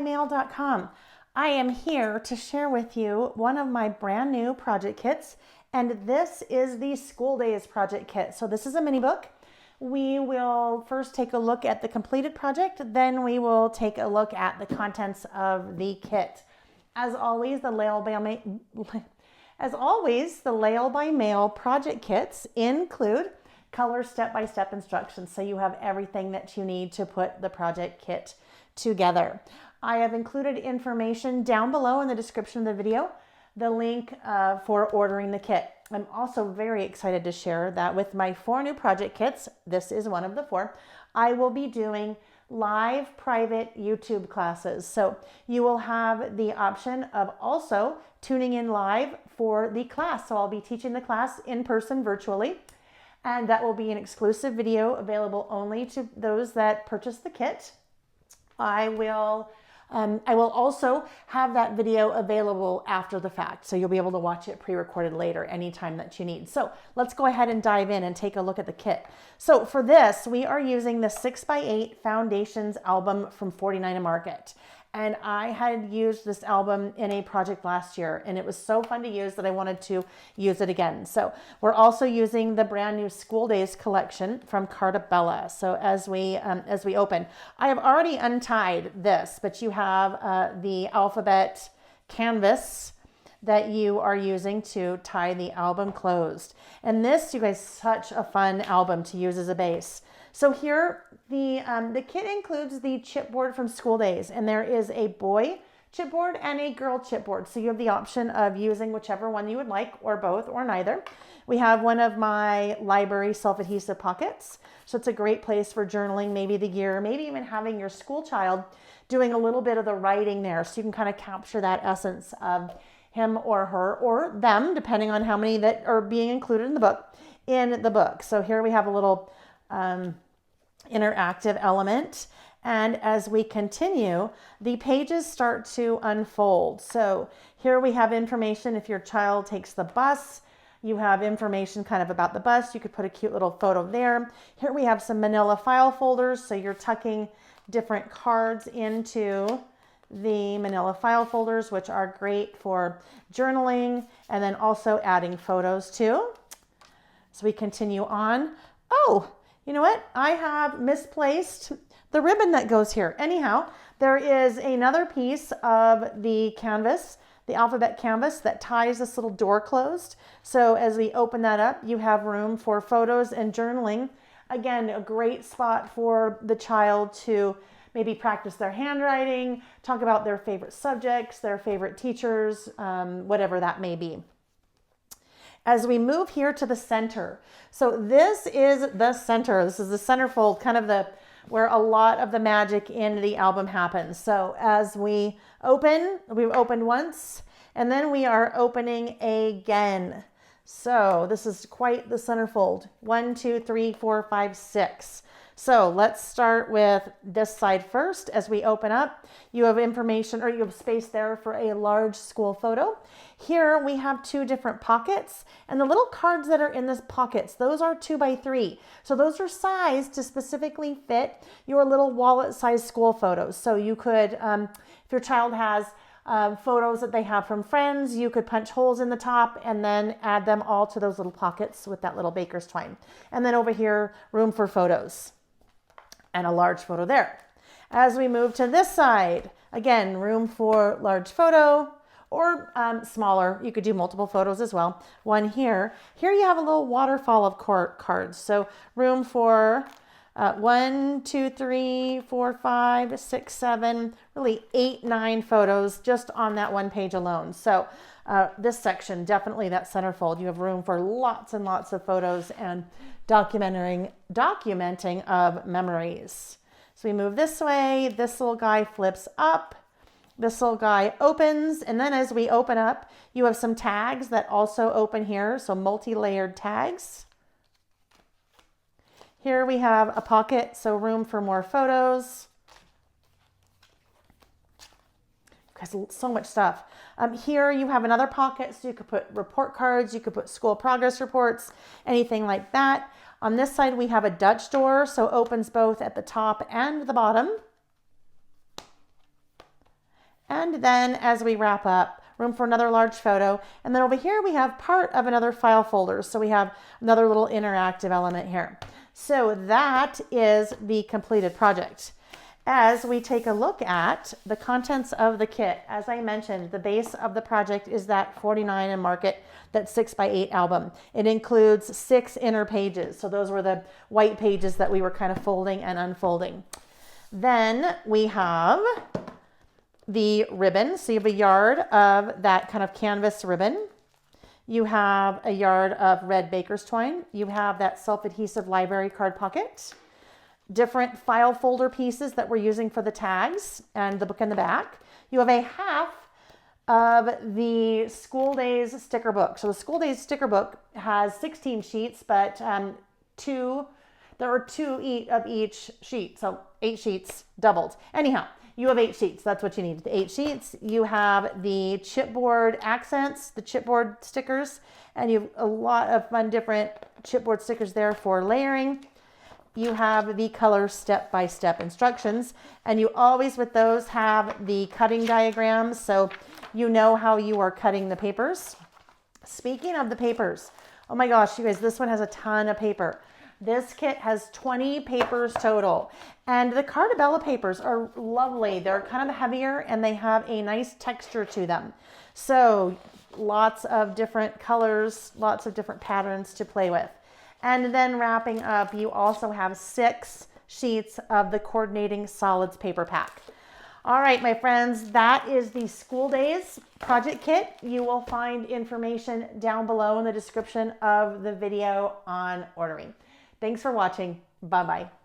laylebymail.com. I am here to share with you one of my brand new project kits, and this is the School Days project kit. So this is a mini book. We will first take a look at the completed project, then we will take a look at the contents of the kit. As always, the Layle by Mail project kits include color step-by-step instructions, so you have everything that you need to put the project kit together. I have included information down below in the description of the video, the link for ordering the kit. I'm also very excited to share that with my 4 new project kits, this is one of the 4, I will be doing live private YouTube classes. So you will have the option of also tuning in live for the class. So I'll be teaching the class in person virtually, and that will be an exclusive video available only to those that purchase the kit. I will also have that video available after the fact, so you'll be able to watch it pre-recorded later anytime that you need. So let's go ahead and dive in and take a look at the kit. So for this, we are using the 6x8 Foundations album from 49 Market. And I had used this album in a project last year, and it was so fun to use that I wanted to use it again. So we're also using the brand new School Days collection from Cartabella. So as we open, I have already untied this, but you have the alphabet canvas that you are using to tie the album closed. And this, you guys, such a fun album to use as a base. So here, the kit includes the chipboard from School Days, and there is a boy chipboard and a girl chipboard. So you have the option of using whichever one you would like, or both, or neither. We have one of my library self-adhesive pockets. So it's a great place for journaling, maybe the year, maybe even having your school child doing a little bit of the writing there. So you can kind of capture that essence of him or her or them, depending on how many that are being included in the book. So here we have a little interactive element, and as we continue, the pages start to unfold. So here we have information if your child takes the bus. You have information kind of about the bus. You could put a cute little photo there. Here we have some manila file folders, so you're tucking different cards into the manila file folders, which are great for journaling, and then also adding photos too. So we continue on. Oh, you know what? I have misplaced the ribbon that goes here. Anyhow, there is another piece of the canvas, the alphabet canvas, that ties this little door closed. So as we open that up, you have room for photos and journaling. Again, a great spot for the child to maybe practice their handwriting, talk about their favorite subjects, their favorite teachers, whatever that may be. As we move here to the center, so this is the center. This is the centerfold, kind of where a lot of the magic in the album happens. So as we open, we've opened once, and then we are opening again. So this is quite the centerfold. 1, 2, 3, 4, 5, 6. So let's start with this side first. As we open up, you have information, or you have space there for a large school photo. Here we have 2 different pockets, and the little cards that are in this pockets, those are 2x3. So those are sized to specifically fit your little wallet-sized school photos. So you could, if your child has photos that they have from friends, you could punch holes in the top and then add them all to those little pockets with that little baker's twine. And then over here, room for photos. And a large photo there. As we move to this side, again, room for large photo or smaller. You could do multiple photos as well. One here. Here you have a little waterfall of cards. So room for 1, 2, 3, 4, 5, 6, 7, really 8, 9 photos just on that one page alone. So this section, definitely that centerfold. You have room for lots and lots of photos and documenting of memories. So we move this way, this little guy flips up, this little guy opens, and then as we open up, you have some tags that also open here, so multi-layered tags. Here we have a pocket, so room for more photos. Guys, so much stuff. Here you have another pocket, so you could put report cards, you could put school progress reports, anything like that. On this side, we have a Dutch door, so opens both at the top and the bottom. And then as we wrap up, room for another large photo. And then over here we have part of another file folder. So we have another little interactive element here. So that is the completed project. As we take a look at the contents of the kit, as I mentioned, the base of the project is that 49 and Market, that 6x8 album. It includes 6 inner pages. So those were the white pages that we were kind of folding and unfolding. Then we have the ribbon. So you have a yard of that kind of canvas ribbon. You have a yard of red baker's twine. You have that self-adhesive library card pocket. Different file folder pieces that we're using for the tags and the book in the back. You have a half of the School Days sticker book. So the School Days sticker book has 16 sheets, but there are 2 of each sheet. So 8 sheets doubled. Anyhow, you have 8 sheets. That's what you need. The 8 sheets. You have the chipboard accents, the chipboard stickers, and you have a lot of fun different chipboard stickers there for layering. You have the color step-by-step instructions, and you always with those have the cutting diagrams, so you know how you are cutting the papers. Speaking of the papers, oh my gosh, you guys, this one has a ton of paper. This kit has 20 papers total, and the Cartabella papers are lovely. They're kind of heavier and they have a nice texture to them. So lots of different colors, lots of different patterns to play with. And then wrapping up, you also have 6 sheets of the Coordinating Solids paper pack. All right, my friends, that is the School Days project kit. You will find information down below in the description of the video on ordering. Thanks for watching. Bye-bye.